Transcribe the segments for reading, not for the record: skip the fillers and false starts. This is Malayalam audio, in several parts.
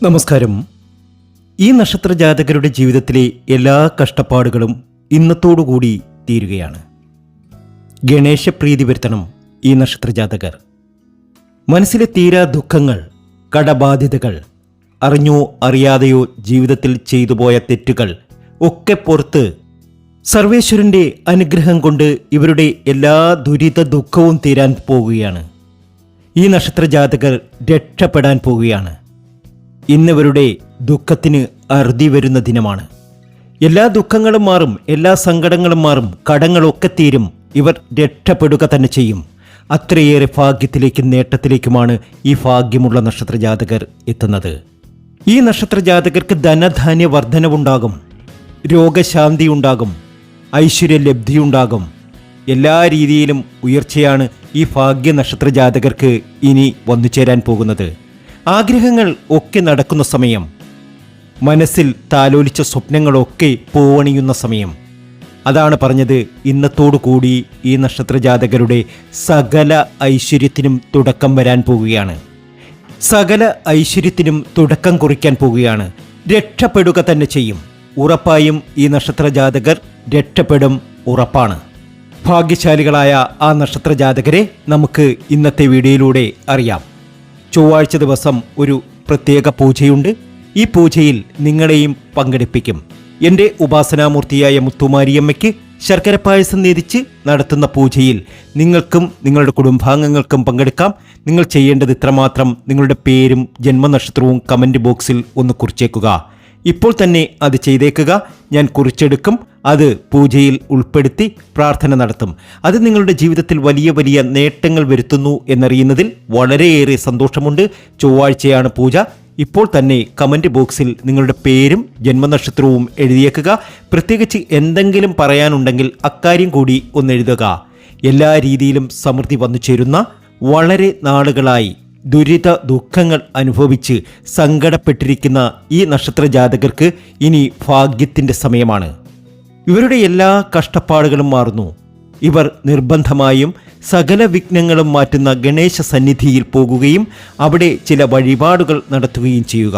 നമസ്കാരം. ഈ നക്ഷത്ര ജാതകരുടെ ജീവിതത്തിലെ എല്ലാ കഷ്ടപ്പാടുകളും ഇന്നത്തോടുകൂടി തീരുകയാണ്. ഗണേശപ്രീതി വരുത്തണം ഈ നക്ഷത്ര ജാതകർ. മനസ്സിലെ തീരാ ദുഃഖങ്ങൾ, കടബാധ്യതകൾ, അറിഞ്ഞോ അറിയാതെയോ ജീവിതത്തിൽ ചെയ്തുപോയ തെറ്റുകൾ ഒക്കെ പുറത്ത് സർവേശ്വരൻ്റെ അനുഗ്രഹം കൊണ്ട് ഇവരുടെ എല്ലാ ദുരിത ദുഃഖവും തീരാൻ പോകുകയാണ്. ഈ നക്ഷത്ര ജാതകർ രക്ഷപ്പെടാൻ പോകുകയാണ്. ഇന്നിവരുടെ ദുഃഖത്തിന് അറുതി വരുന്ന ദിനമാണ്. എല്ലാ ദുഃഖങ്ങളും മാറും, എല്ലാ സങ്കടങ്ങളും മാറും, കടങ്ങളൊക്കെ തീരും. ഇവർ രക്ഷപ്പെടുക തന്നെ ചെയ്യും. അത്രയേറെ ഭാഗ്യത്തിലേക്കും നേട്ടത്തിലേക്കുമാണ് ഈ ഭാഗ്യമുള്ള നക്ഷത്ര ജാതകർ എത്തുന്നത്. ഈ നക്ഷത്ര ജാതകർക്ക് ധനധാന്യ വർധനവുണ്ടാകും, രോഗശാന്തി ഉണ്ടാകും, ഐശ്വര്യലബ്ധിയുണ്ടാകും. എല്ലാ രീതിയിലും ഉയർച്ചയാണ് ഈ ഭാഗ്യ നക്ഷത്ര ജാതകർക്ക് ഇനി വന്നു ചേരാൻ പോകുന്നത്. ആഗ്രഹങ്ങൾ ഒക്കെ നടക്കുന്ന സമയം, മനസ്സിൽ താലോലിച്ച സ്വപ്നങ്ങളൊക്കെ പൂവണിയുന്ന സമയം. അതാണ് പറഞ്ഞത്, ഇന്നത്തോടു കൂടി ഈ നക്ഷത്ര ജാതകരുടെ സകല ഐശ്വര്യത്തിനും തുടക്കം വരാൻ പോകുകയാണ്. സകല ഐശ്വര്യത്തിനും തുടക്കം കുറിക്കാൻ പോകുകയാണ്. രക്ഷപ്പെടുക തന്നെ ചെയ്യും. ഉറപ്പായും ഈ നക്ഷത്ര ജാതകർ രക്ഷപ്പെടും, ഉറപ്പാണ്. ഭാഗ്യശാലികളായ ആ നക്ഷത്ര ജാതകരെ നമുക്ക് ഇന്നത്തെ വീഡിയോയിലൂടെ അറിയാം. ചൊവ്വാഴ്ച ദിവസം ഒരു പ്രത്യേക പൂജയുണ്ട്. ഈ പൂജയിൽ നിങ്ങളെയും പങ്കെടുപ്പിക്കും. എൻ്റെ ഉപാസനാമൂർത്തിയായ മുത്തുമാരിയമ്മയ്ക്ക് ശർക്കര പായസം നേദിച്ച് നടത്തുന്ന പൂജയിൽ നിങ്ങൾക്കും നിങ്ങളുടെ കുടുംബാംഗങ്ങൾക്കും പങ്കെടുക്കാം. നിങ്ങൾ ചെയ്യേണ്ടത് ഇത്രമാത്രം: നിങ്ങളുടെ പേരും ജന്മനക്ഷത്രവും കമൻറ്റ് ബോക്സിൽ ഒന്ന് കുറിച്ചേക്കുക. ഇപ്പോൾ തന്നെ അത് ചെയ്തേക്കുക. ഞാൻ കുറിച്ചെടുക്കും. അത് പൂജയിൽ ഉൾപ്പെടുത്തി പ്രാർത്ഥന നടത്തും. അത് നിങ്ങളുടെ ജീവിതത്തിൽ വലിയ വലിയ നേട്ടങ്ങൾ വരുത്തുന്നു എന്നറിയുന്നതിൽ വളരെയേറെ സന്തോഷമുണ്ട്. ചൊവ്വാഴ്ചയാണ് പൂജ. ഇപ്പോൾ തന്നെ കമൻറ്റ് ബോക്സിൽ നിങ്ങളുടെ പേരും ജന്മനക്ഷത്രവും എഴുതിയേക്കുക. പ്രത്യേകിച്ച് എന്തെങ്കിലും പറയാനുണ്ടെങ്കിൽ അക്കാര്യം കൂടി ഒന്ന് എഴുതുക. എല്ലാ രീതിയിലും സമൃദ്ധി വന്നു ചേരുന്ന, വളരെ നാളുകളായി ദുരിത ദുഃഖങ്ങൾ അനുഭവിച്ച് സങ്കടപ്പെട്ടിരിക്കുന്ന ഈ നക്ഷത്ര ജാതകർക്ക് ഇനി ഭാഗ്യത്തിൻ്റെ സമയമാണ്. ഇവരുടെ എല്ലാ കഷ്ടപ്പാടുകളും മാറുന്നു. ഇവർ നിർബന്ധമായും സകല വിഘ്നങ്ങളും മാറ്റുന്ന ഗണേശ സന്നിധിയിൽ പോകുകയും അവിടെ ചില വഴിപാടുകൾ നടത്തുകയും ചെയ്യുക.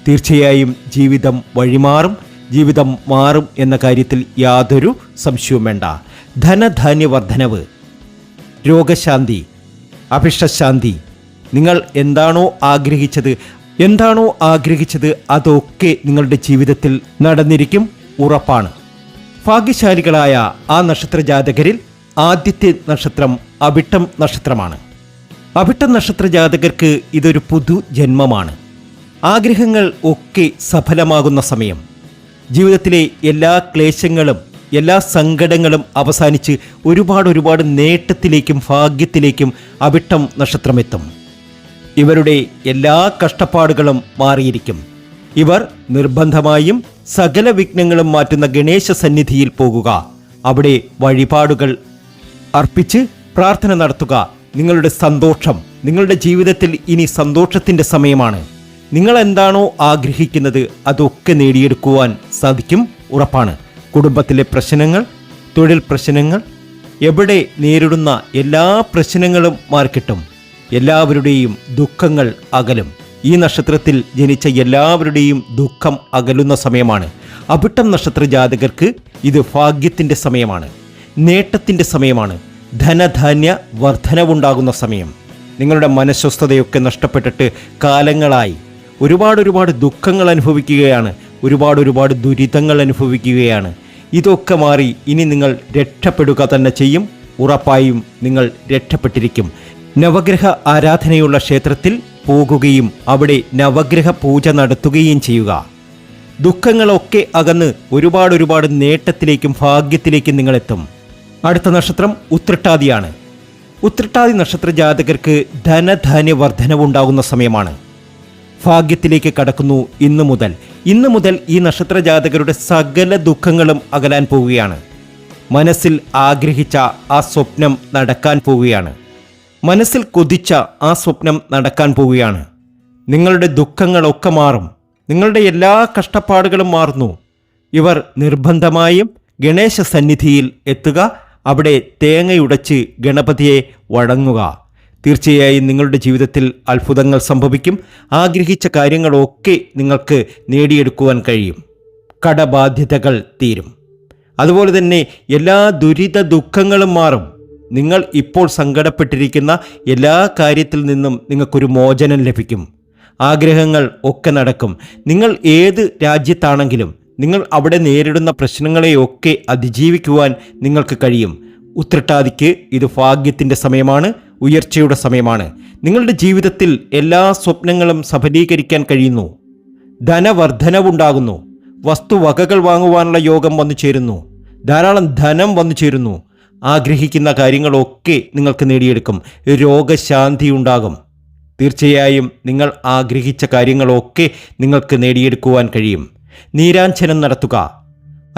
തീർച്ചയായും ജീവിതം വഴിമാറും, ജീവിതം മാറും എന്ന കാര്യത്തിൽ യാതൊരു സംശയവും വേണ്ട. ധനധാന്യ വർധനവ്, രോഗശാന്തി, അഭിഷ്ടശാന്തി, നിങ്ങൾ എന്താണോ ആഗ്രഹിച്ചത് അതൊക്കെ നിങ്ങളുടെ ജീവിതത്തിൽ നടന്നിരിക്കും, ഉറപ്പാണ്. ഭാഗ്യശാലികളായ ആ നക്ഷത്ര ജാതകരിൽ ആദ്യത്തെ നക്ഷത്രം അവിട്ടം നക്ഷത്രമാണ്. അവിട്ടം നക്ഷത്ര ജാതകർക്ക് ഇതൊരു പുതുജന്മമാണ്. ആഗ്രഹങ്ങൾ ഒക്കെ സഫലമാകുന്ന സമയം. ജീവിതത്തിലെ എല്ലാ ക്ലേശങ്ങളും, എല്ലാ സങ്കടങ്ങളും അവസാനിച്ച് ഒരുപാട് നേട്ടത്തിലേക്കും ഭാഗ്യത്തിലേക്കും അവിട്ടം നക്ഷത്രമെത്തും. ഇവരുടെ എല്ലാ കഷ്ടപ്പാടുകളും മാറിയിരിക്കും. ഇവർ നിർബന്ധമായും സകല വിഘ്നങ്ങളും മാറ്റുന്ന ഗണേശ സന്നിധിയിൽ പോകുക. അവിടെ വഴിപാടുകൾ അർപ്പിച്ച് പ്രാർത്ഥന നടത്തുക. നിങ്ങളുടെ സന്തോഷം, നിങ്ങളുടെ ജീവിതത്തിൽ ഇനി സന്തോഷത്തിൻ്റെ സമയമാണ്. നിങ്ങൾ എന്താണോ ആഗ്രഹിക്കുന്നത് അതൊക്കെ നേടിയെടുക്കുവാൻ സാധിക്കും, ഉറപ്പാണ്. കുടുംബത്തിലെ പ്രശ്നങ്ങൾ, തൊഴിൽ പ്രശ്നങ്ങൾ, എവിടെ നേരിടുന്ന എല്ലാ പ്രശ്നങ്ങളും മാറിക്കിട്ടും. എല്ലാവരുടെയും ദുഃഖങ്ങൾ അകലും. ഈ നക്ഷത്രത്തിൽ ജനിച്ച എല്ലാവരുടെയും ദുഃഖം അകലുന്ന സമയമാണ്. അവിട്ടം നക്ഷത്ര ജാതകർക്ക് ഇത് ഭാഗ്യത്തിൻ്റെ സമയമാണ്, നേട്ടത്തിൻ്റെ സമയമാണ്, ധനധാന്യ വർധനവുണ്ടാകുന്ന സമയം. നിങ്ങളുടെ മനഃസ്വസ്ഥതയൊക്കെ നഷ്ടപ്പെട്ടിട്ട് കാലങ്ങളായി ഒരുപാട് ദുഃഖങ്ങൾ അനുഭവിക്കുകയാണ്, ഒരുപാട് ദുരിതങ്ങൾ അനുഭവിക്കുകയാണ്. ഇതൊക്കെ മാറി ഇനി നിങ്ങൾ രക്ഷപ്പെടുക തന്നെ ചെയ്യും, ഉറപ്പായും നിങ്ങൾ രക്ഷപ്പെട്ടിരിക്കും. നവഗ്രഹ ആരാധനയുള്ള ക്ഷേത്രത്തിൽ പോകുകയും അവിടെ നവഗ്രഹ പൂജ നടത്തുകയും ചെയ്യുക. ദുഃഖങ്ങളൊക്കെ അകന്ന് ഒരുപാട് നേട്ടത്തിലേക്കും ഭാഗ്യത്തിലേക്കും നിങ്ങളെത്തും. അടുത്ത നക്ഷത്രം ഉത്രട്ടാതിയാണ്. ഉത്രട്ടാതി നക്ഷത്ര ജാതകർക്ക് ധനധാന്യ വർധനവുണ്ടാകുന്ന സമയമാണ്. ഭാഗ്യത്തിലേക്ക് കടക്കുന്നു. ഇന്നു മുതൽ ഈ നക്ഷത്ര ജാതകരുടെ സകല ദുഃഖങ്ങളും അകലാൻ പോവുകയാണ്. മനസ്സിൽ ആഗ്രഹിച്ച ആ സ്വപ്നം നടക്കാൻ പോവുകയാണ്. മനസ്സിൽ കൊതിച്ച ആ സ്വപ്നം നടക്കാൻ പോവുകയാണ്. നിങ്ങളുടെ ദുഃഖങ്ങളൊക്കെ മാറും. നിങ്ങളുടെ എല്ലാ കഷ്ടപ്പാടുകളും മാറുന്നു. ഇവർ നിർബന്ധമായും ഗണേശ സന്നിധിയിൽ എത്തുക. അവിടെ തേങ്ങയുടച്ച് ഗണപതിയെ വണങ്ങുക. തീർച്ചയായും നിങ്ങളുടെ ജീവിതത്തിൽ അത്ഭുതങ്ങൾ സംഭവിക്കും. ആഗ്രഹിച്ച കാര്യങ്ങളൊക്കെ നിങ്ങൾക്ക് നേടിയെടുക്കുവാൻ കഴിയും. കടബാധ്യതകൾ തീരും. അതുപോലെ തന്നെ എല്ലാ ദുരിത ദുഃഖങ്ങളും മാറും. നിങ്ങൾ ഇപ്പോൾ സങ്കടപ്പെട്ടിരിക്കുന്ന എല്ലാ കാര്യത്തിൽ നിന്നും നിങ്ങൾക്കൊരു മോചനം ലഭിക്കും. ആഗ്രഹങ്ങൾ ഒക്കെ നടക്കും. നിങ്ങൾ ഏത് രാജ്യത്താണെങ്കിലും നിങ്ങൾ അവിടെ നേരിടുന്ന പ്രശ്നങ്ങളെയൊക്കെ അതിജീവിക്കുവാൻ നിങ്ങൾക്ക് കഴിയും. ഉത്രട്ടാതിക്ക് ഇത് ഭാഗ്യത്തിൻ്റെ സമയമാണ്, ഉയർച്ചയുടെ സമയമാണ്. നിങ്ങളുടെ ജീവിതത്തിൽ എല്ലാ സ്വപ്നങ്ങളും സഫലീകരിക്കാൻ കഴിയുന്നു. ധനവർദ്ധനവുണ്ടാകുന്നു. വസ്തുവകകൾ വാങ്ങുവാനുള്ള യോഗം വന്നു ചേരുന്നു. ധാരാളം ധനം വന്നു ചേരുന്നു. ആഗ്രഹിക്കുന്ന കാര്യങ്ങളൊക്കെ നിങ്ങൾക്ക് നേടിയെടുക്കും. രോഗശാന്തി ഉണ്ടാകും. തീർച്ചയായും നിങ്ങൾ ആഗ്രഹിച്ച കാര്യങ്ങളൊക്കെ നിങ്ങൾക്ക് നേടിയെടുക്കുവാൻ കഴിയും. നീരാഞ്ജനം നടത്തുക.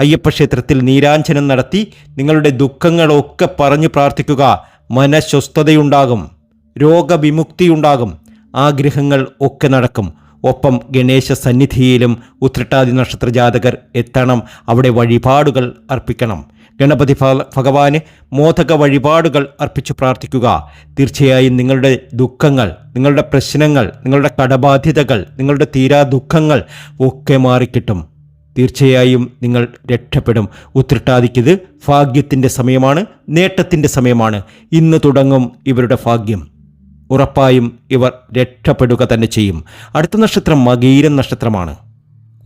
അയ്യപ്പ ക്ഷേത്രത്തിൽ നീരാഞ്ജനം നടത്തി നിങ്ങളുടെ ദുഃഖങ്ങളൊക്കെ പറഞ്ഞു പ്രാർത്ഥിക്കുക. മനഃസ്വസ്ഥതയുണ്ടാകും. രോഗവിമുക്തിയുണ്ടാകും. ആഗ്രഹങ്ങൾ ഒക്കെ നടക്കും. ഒപ്പം ഗണേശ സന്നിധിയിലും ഉത്രട്ടാതി നക്ഷത്ര ജാതകർ എത്തണം. അവിടെ വഴിപാടുകൾ അർപ്പിക്കണം. ഗണപതി ഭഗവാന് മോദക വഴിപാടുകൾ അർപ്പിച്ച് പ്രാർത്ഥിക്കുക. തീർച്ചയായും നിങ്ങളുടെ ദുഃഖങ്ങൾ, നിങ്ങളുടെ പ്രശ്നങ്ങൾ, നിങ്ങളുടെ കടബാധ്യതകൾ, നിങ്ങളുടെ തീരാ ദുഃഖങ്ങൾ ഒക്കെ മാറിക്കിട്ടും. തീർച്ചയായും നിങ്ങൾ രക്ഷപ്പെടും. ഉത്രട്ടാതിക്കിത് ഭാഗ്യത്തിൻ്റെ സമയമാണ്, നേട്ടത്തിൻ്റെ സമയമാണ്. ഇന്ന് തുടങ്ങും ഇവരുടെ ഭാഗ്യം. ഉറപ്പായും ഇവർ രക്ഷപ്പെടുക തന്നെ ചെയ്യും. അടുത്ത നക്ഷത്രം മകീരം നക്ഷത്രമാണ്.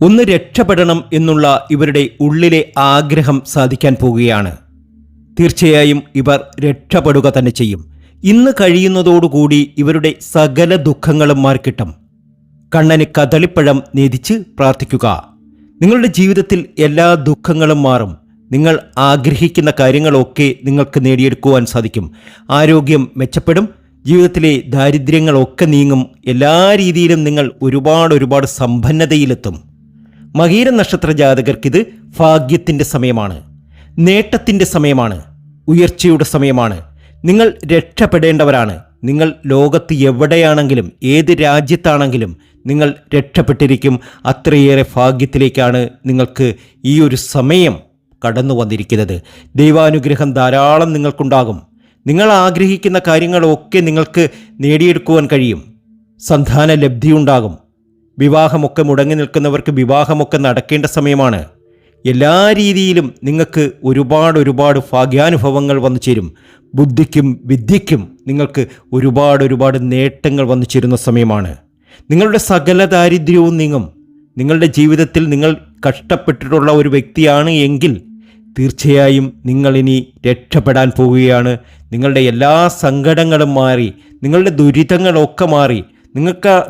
ഒന്ന് രക്ഷപ്പെടണം എന്നുള്ള ഇവരുടെ ഉള്ളിലെ ആഗ്രഹം സാധിക്കാൻ പോവുകയാണ്. തീർച്ചയായും ഇവർ രക്ഷപ്പെടുക തന്നെ ചെയ്യും. ഇന്ന് കഴിയുന്നതോടുകൂടി ഇവരുടെ സകല ദുഃഖങ്ങളും മാറിക്കിട്ടും. കണ്ണന് കദളിപ്പഴം നേദിച്ച് പ്രാർത്ഥിക്കുക. നിങ്ങളുടെ ജീവിതത്തിൽ എല്ലാ ദുഃഖങ്ങളും മാറും. നിങ്ങൾ ആഗ്രഹിക്കുന്ന കാര്യങ്ങളൊക്കെ നിങ്ങൾക്ക് നേടിയെടുക്കുവാൻ സാധിക്കും. ആരോഗ്യം മെച്ചപ്പെടും. ജീവിതത്തിലെ ദാരിദ്ര്യങ്ങളൊക്കെ നീങ്ങും. എല്ലാ രീതിയിലും നിങ്ങൾ ഒരുപാട് സമ്പന്നതയിലെത്തും. മകീരം നക്ഷത്ര ജാതകർക്കിത് ഭാഗ്യത്തിൻ്റെ സമയമാണ്, നേട്ടത്തിൻ്റെ സമയമാണ്, ഉയർച്ചയുടെ സമയമാണ്. നിങ്ങൾ രക്ഷപ്പെടേണ്ടവരാണ്. നിങ്ങൾ ലോകത്ത് എവിടെയാണെങ്കിലും ഏത് രാജ്യത്താണെങ്കിലും നിങ്ങൾ രക്ഷപ്പെട്ടിരിക്കും. അത്രയേറെ ഭാഗ്യത്തിലേക്കാണ് നിങ്ങൾക്ക് ഈ ഒരു സമയം കടന്നു വന്നിരിക്കുന്നത്. ദൈവാനുഗ്രഹം ധാരാളം നിങ്ങൾക്കുണ്ടാകും. നിങ്ങൾ ആഗ്രഹിക്കുന്ന കാര്യങ്ങളൊക്കെ നിങ്ങൾക്ക് നേടിയെടുക്കുവാൻ കഴിയും. സന്താന ലബ്ധിയുണ്ടാകും. വിവാഹമൊക്കെ മുടങ്ങി നിൽക്കുന്നവർക്ക് വിവാഹമൊക്കെ നടക്കേണ്ട സമയമാണ്. എല്ലാ രീതിയിലും നിങ്ങൾക്ക് ഒരുപാട് ഭാഗ്യാനുഭവങ്ങൾ വന്നു ചേരും. ബുദ്ധിക്കും വിദ്യയ്ക്കും നിങ്ങൾക്ക് ഒരുപാട് നേട്ടങ്ങൾ വന്നു ചേരുന്ന സമയമാണ്. നിങ്ങളുടെ സകല ദാരിദ്ര്യവും നീങ്ങും. നിങ്ങളുടെ ജീവിതത്തിൽ നിങ്ങൾ കഷ്ടപ്പെട്ടിട്ടുള്ള ഒരു വ്യക്തിയാണ് എങ്കിൽ തീർച്ചയായും നിങ്ങളിനി രക്ഷപ്പെടാൻ പോവുകയാണ്. നിങ്ങളുടെ എല്ലാ സങ്കടങ്ങളും മാറി, നിങ്ങളുടെ ദുരിതങ്ങളൊക്കെ മാറി,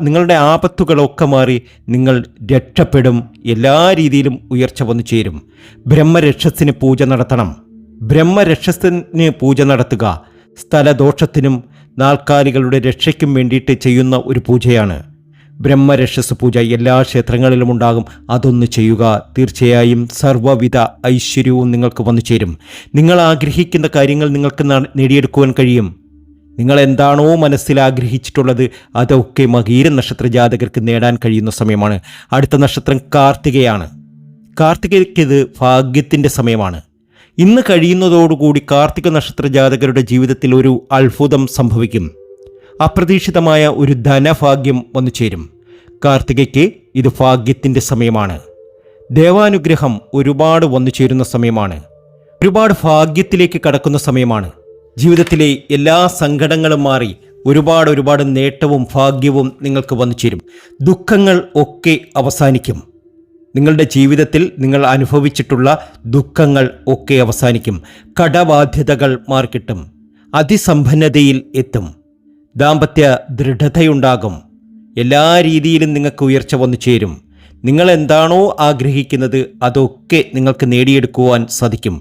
നിങ്ങളുടെ ആപത്തുകളൊക്കെ മാറി നിങ്ങൾ രക്ഷപ്പെടും. എല്ലാ രീതിയിലും ഉയർച്ച വന്നു ചേരും. ബ്രഹ്മരക്ഷസിന് പൂജ നടത്തണം. ബ്രഹ്മരക്ഷസിന് പൂജ നടത്തുക സ്ഥലദോഷത്തിനും നാൽക്കാലികളുടെ രക്ഷയ്ക്കും വേണ്ടിയിട്ട് ചെയ്യുന്ന ഒരു പൂജയാണ്. ബ്രഹ്മരക്ഷസ് പൂജ എല്ലാ ക്ഷേത്രങ്ങളിലും ഉണ്ടാകും. അതൊന്ന് ചെയ്യുക. തീർച്ചയായും സർവ്വവിധ ഐശ്വര്യവും നിങ്ങൾക്ക് വന്നു ചേരും. നിങ്ങൾ ആഗ്രഹിക്കുന്ന കാര്യങ്ങൾ നിങ്ങൾക്ക് നേടിയെടുക്കുവാൻ കഴിയും. നിങ്ങൾ എന്താണോ മനസ്സിൽ ആഗ്രഹിച്ചിട്ടുള്ളത് അതൊക്കെ മകീരം നക്ഷത്ര ജാതകർക്ക് നേടാൻ കഴിയുന്ന സമയമാണ്. അടുത്ത നക്ഷത്രം കാർത്തികയാണ്. കാർത്തികയ്ക്ക് ഇത് ഭാഗ്യത്തിൻ്റെ സമയമാണ്. ഇന്ന് കഴിയുന്നതോടുകൂടി കാർത്തിക നക്ഷത്ര ജാതകരുടെ ജീവിതത്തിൽ ഒരു അത്ഭുതം സംഭവിക്കും. അപ്രതീക്ഷിതമായ ഒരു ധനഭാഗ്യം വന്നു ചേരും. കാർത്തികയ്ക്ക് ഇത് ഭാഗ്യത്തിൻ്റെ സമയമാണ്. ദേവാനുഗ്രഹം ഒരുപാട് വന്നു ചേരുന്ന സമയമാണ്. ഒരുപാട് ഭാഗ്യത്തിലേക്ക് കടക്കുന്ന സമയമാണ്. ജീവിതത്തിലെ എല്ലാ സങ്കടങ്ങളും മാറി ഒരുപാട് നേട്ടവും ഭാഗ്യവും നിങ്ങൾക്ക് വന്നു ചേരും. ദുഃഖങ്ങൾ ഒക്കെ അവസാനിക്കും. നിങ്ങളുടെ ജീവിതത്തിൽ നിങ്ങൾ അനുഭവിച്ചിട്ടുള്ള ദുഃഖങ്ങൾ ഒക്കെ അവസാനിക്കും. കടബാധ്യതകൾ മാറിക്കിട്ടും. അതിസമ്പന്നതയിൽ എത്തും. ദാമ്പത്യ ദൃഢതയുണ്ടാകും. എല്ലാ രീതിയിലും നിങ്ങൾക്ക് ഉയർച്ച വന്നു ചേരും. നിങ്ങൾ എന്താണോ ആഗ്രഹിക്കുന്നത് അതൊക്കെ നിങ്ങൾക്ക് നേടിയെടുക്കുവാൻ സാധിക്കും.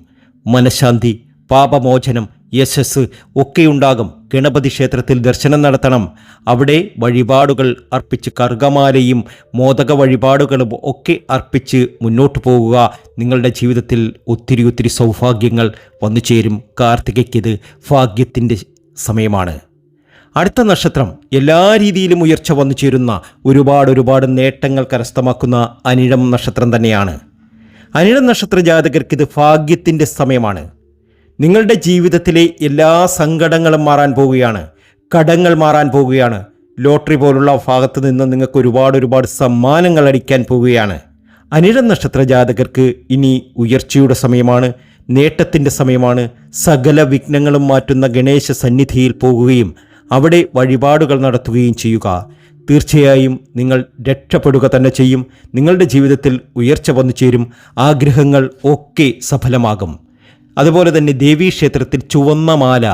മനഃശാന്തി, പാപമോചനം, യശസ് ഒക്കെയുണ്ടാകും. ഗണപതി ക്ഷേത്രത്തിൽ ദർശനം നടത്തണം. അവിടെ വഴിപാടുകൾ അർപ്പിച്ച് കർഗമാലയും മോദക വഴിപാടുകളും ഒക്കെ അർപ്പിച്ച് മുന്നോട്ട് പോകുക. നിങ്ങളുടെ ജീവിതത്തിൽ ഒത്തിരി സൗഭാഗ്യങ്ങൾ വന്നു ചേരും. കാർത്തികയ്ക്കിത് ഭാഗ്യത്തിൻ്റെ സമയമാണ്. അടുത്ത നക്ഷത്രം എല്ലാ രീതിയിലും ഉയർച്ച വന്നു ചേരുന്ന ഒരുപാട് നേട്ടങ്ങൾ കരസ്ഥമാക്കുന്ന അനിഴം നക്ഷത്രം തന്നെയാണ്. അനിഴം നക്ഷത്ര ജാതകർക്കിത് ഭാഗ്യത്തിൻ്റെ സമയമാണ്. നിങ്ങളുടെ ജീവിതത്തിലെ എല്ലാ സങ്കടങ്ങളും മാറാൻ പോവുകയാണ്. കടങ്ങൾ മാറാൻ പോവുകയാണ്. ലോട്ടറി പോലുള്ള ഭാഗത്ത് നിന്ന് നിങ്ങൾക്ക് ഒരുപാട് സമ്മാനങ്ങൾ അടിക്കാൻ പോവുകയാണ്. അനിഴം നക്ഷത്ര ജാതകർക്ക് ഇനി ഉയർച്ചയുടെ സമയമാണ്, നേട്ടത്തിൻ്റെ സമയമാണ്. സകല വിഘ്നങ്ങളും മാറ്റുന്ന ഗണേശ സന്നിധിയിൽ പോകുകയും അവിടെ വഴിപാടുകൾ നടത്തുകയും ചെയ്യുക. തീർച്ചയായും നിങ്ങൾ രക്ഷപ്പെടുക തന്നെ ചെയ്യും. നിങ്ങളുടെ ജീവിതത്തിൽ ഉയർച്ച വന്നു ചേരും. ആഗ്രഹങ്ങൾ ഒക്കെ സഫലമാകും. അതുപോലെ തന്നെ ദേവീക്ഷേത്രത്തിൽ ചുവന്ന മാല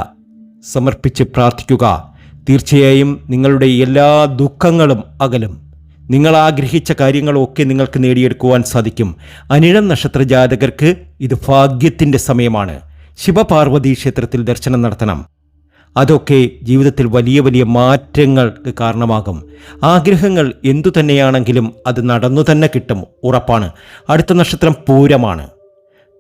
സമർപ്പിച്ച് പ്രാർത്ഥിക്കുക. തീർച്ചയായും നിങ്ങളുടെ എല്ലാ ദുഃഖങ്ങളും അകലും. നിങ്ങൾ ആഗ്രഹിച്ച കാര്യങ്ങളൊക്കെ നിങ്ങൾക്ക് നേടിയെടുക്കുവാൻ സാധിക്കും. അനിഴം നക്ഷത്ര ജാതകർക്ക് ഇത് ഭാഗ്യത്തിൻ്റെ സമയമാണ്. ശിവപാർവതി ക്ഷേത്രത്തിൽ ദർശനം നടത്തണം. അതൊക്കെ ജീവിതത്തിൽ വലിയ മാറ്റങ്ങൾക്ക് കാരണമാകും. ആഗ്രഹങ്ങൾ എന്തു തന്നെയാണെങ്കിലും അത് നടന്നു തന്നെ കിട്ടും, ഉറപ്പാണ്. അടുത്ത നക്ഷത്രം പൂരമാണ്.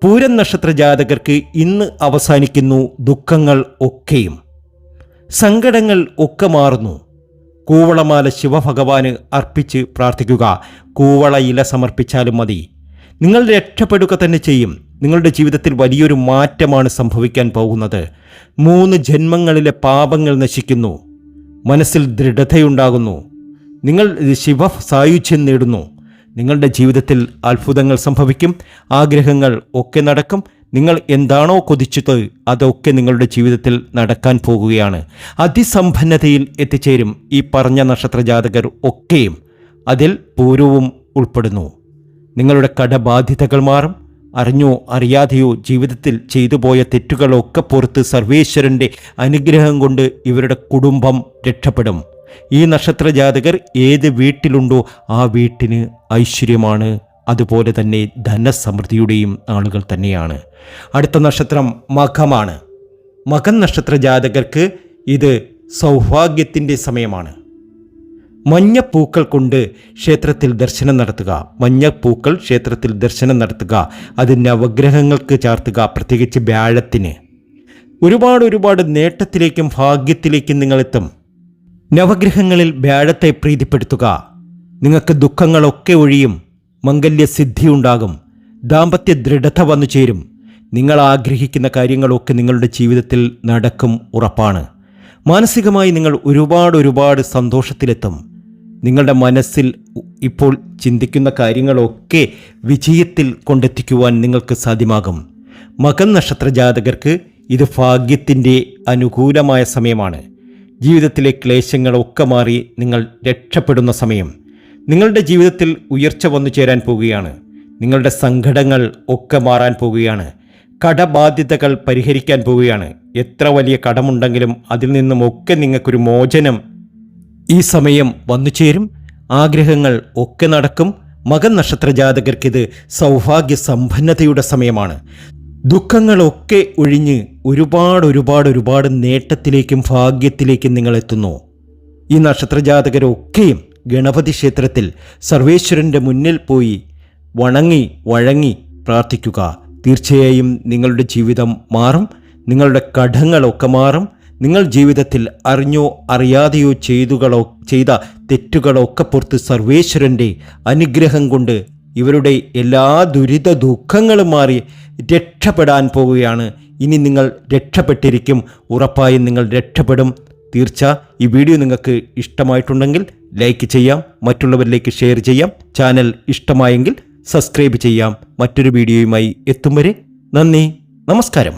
പൂരം നക്ഷത്ര ജാതകർക്ക് ഇന്ന് അവസാനിക്കുന്നു ദുഃഖങ്ങൾ ഒക്കെയും. സങ്കടങ്ങൾ ഒക്കെ മാറുന്നു. കൂവളമാല ശിവഭഗവാന് അർപ്പിച്ച് പ്രാർത്ഥിക്കുക. കൂവള ഇല സമർപ്പിച്ചാലും മതി. നിങ്ങൾ രക്ഷപ്പെടുക തന്നെ ചെയ്യും. നിങ്ങളുടെ ജീവിതത്തിൽ വലിയൊരു മാറ്റമാണ് സംഭവിക്കാൻ പോകുന്നത്. 3 ജന്മങ്ങളിലെ പാപങ്ങൾ നശിക്കുന്നു. മനസ്സിൽ ദൃഢതയുണ്ടാകുന്നു. നിങ്ങൾ ശിവ സായുജ്യം നേടുന്നു. നിങ്ങളുടെ ജീവിതത്തിൽ അത്ഭുതങ്ങൾ സംഭവിക്കും. ആഗ്രഹങ്ങൾ ഒക്കെ നടക്കും. നിങ്ങൾ എന്താണോ കൊതിച്ചത് അതൊക്കെ നിങ്ങളുടെ ജീവിതത്തിൽ നടക്കാൻ പോകുകയാണ്. അതിസമ്പന്നതയിൽ എത്തിച്ചേരും ഈ പറഞ്ഞ നക്ഷത്ര ജാതകർ ഒക്കെയും. അതിൽ പൂരവും ഉൾപ്പെടുന്നു. നിങ്ങളുടെ കടബാധ്യതകൾ മാറും. അറിഞ്ഞോ അറിയാതെയോ ജീവിതത്തിൽ ചെയ്തു പോയ തെറ്റുകളൊക്കെ പുറത്ത് സർവേശ്വരൻ്റെ അനുഗ്രഹം കൊണ്ട് ഇവരുടെ കുടുംബം രക്ഷപ്പെടും. ഈ നക്ഷത്ര ജാതകർ ഏത് വീട്ടിലുണ്ടോ ആ വീട്ടിന് ഐശ്വര്യമാണ്. അതുപോലെ തന്നെ ധനസമൃദ്ധിയുടെയും ആളുകൾ തന്നെയാണ്. അടുത്ത നക്ഷത്രം മഖമാണ്. മഖം നക്ഷത്ര ജാതകർക്ക് ഇത് സൗഭാഗ്യത്തിൻ്റെ സമയമാണ്. മഞ്ഞപ്പൂക്കൾ കൊണ്ട് ക്ഷേത്രത്തിൽ ദർശനം നടത്തുക. മഞ്ഞപ്പൂക്കൾ ക്ഷേത്രത്തിൽ ദർശനം നടത്തുക. അത് നവഗ്രഹങ്ങൾക്ക് ചാർത്തുക. പ്രത്യേകിച്ച് വ്യാഴത്തിന് ഒരുപാട് നേട്ടത്തിലേക്കും ഭാഗ്യത്തിലേക്കും നിങ്ങളെത്തും. നവഗ്രഹങ്ങളിൽ വ്യാഴത്തെ പ്രീതിപ്പെടുത്തുക. നിങ്ങൾക്ക് ദുഃഖങ്ങളൊക്കെ ഒഴിയും. മംഗല്യസിദ്ധി ഉണ്ടാകും. ദാമ്പത്യ ദൃഢത വന്നു ചേരും. നിങ്ങൾ ആഗ്രഹിക്കുന്ന കാര്യങ്ങളൊക്കെ നിങ്ങളുടെ ജീവിതത്തിൽ നടക്കും, ഉറപ്പാണ്. മാനസികമായി നിങ്ങൾ ഒരുപാട് സന്തോഷത്തിലെത്തും. നിങ്ങളുടെ മനസ്സിൽ ഇപ്പോൾ ചിന്തിക്കുന്ന കാര്യങ്ങളൊക്കെ വിജയത്തിൽ കൊണ്ടെത്തിക്കുവാൻ നിങ്ങൾക്ക് സാധ്യമാകും. മകം നക്ഷത്ര ജാതകർക്ക് ഇത് ഭാഗ്യത്തിൻ്റെ അനുകൂലമായ സമയമാണ്. ജീവിതത്തിലെ ക്ലേശങ്ങളൊക്കെ മാറി നിങ്ങൾ രക്ഷപ്പെടുന്ന സമയം. നിങ്ങളുടെ ജീവിതത്തിൽ ഉയർച്ച വന്നു ചേരാൻ പോവുകയാണ്. നിങ്ങളുടെ സങ്കടങ്ങൾ ഒക്കെ മാറാൻ പോവുകയാണ്. കടബാധ്യതകൾ പരിഹരിക്കാൻ പോവുകയാണ്. എത്ര വലിയ കടമുണ്ടെങ്കിലും അതിൽ നിന്നുമൊക്കെ നിങ്ങൾക്കൊരു മോചനം ഈ സമയം വന്നു ചേരും. ആഗ്രഹങ്ങൾ ഒക്കെ നടക്കും. മകം നക്ഷത്ര ജാതകർക്കിത് സൗഭാഗ്യ സമ്പന്നതയുടെ സമയമാണ്. ദുഃഖങ്ങളൊക്കെ ഒഴിഞ്ഞ് ഒരുപാട് നേട്ടത്തിലേക്കും ഭാഗ്യത്തിലേക്കും നിങ്ങൾ എത്തുന്നു. ഈ നക്ഷത്ര ജാതകരൊക്കെയും ഗണപതി ക്ഷേത്രത്തിൽ സർവേശ്വരൻ്റെ മുന്നിൽ പോയി വഴങ്ങി പ്രാർത്ഥിക്കുക. തീർച്ചയായും നിങ്ങളുടെ ജീവിതം മാറും. നിങ്ങളുടെ കടങ്ങളൊക്കെ മാറും. നിങ്ങൾ ജീവിതത്തിൽ അറിഞ്ഞോ അറിയാതെയോ ചെയ്ത തെറ്റുകളൊക്കെ പുറത്ത് സർവേശ്വരൻ്റെ അനുഗ്രഹം കൊണ്ട് ഇവരുടെ എല്ലാ ദുരിത ദുഃഖങ്ങളും മാറി രക്ഷപ്പെടാൻ പോവുകയാണ്. ഇനി നിങ്ങൾ രക്ഷപ്പെട്ടിരിക്കും. ഉറപ്പായും നിങ്ങൾ രക്ഷപ്പെടും. തീർച്ച. ഈ വീഡിയോ നിങ്ങൾക്ക് ഇഷ്ടമായിട്ടുണ്ടെങ്കിൽ ലൈക്ക് ചെയ്യാം, മറ്റുള്ളവരിലേക്ക് ഷെയർ ചെയ്യാം. ചാനൽ ഇഷ്ടമായെങ്കിൽ സബ്സ്ക്രൈബ് ചെയ്യാം. മറ്റൊരു വീഡിയോയുമായി എത്തും വരെ നന്ദി, നമസ്കാരം.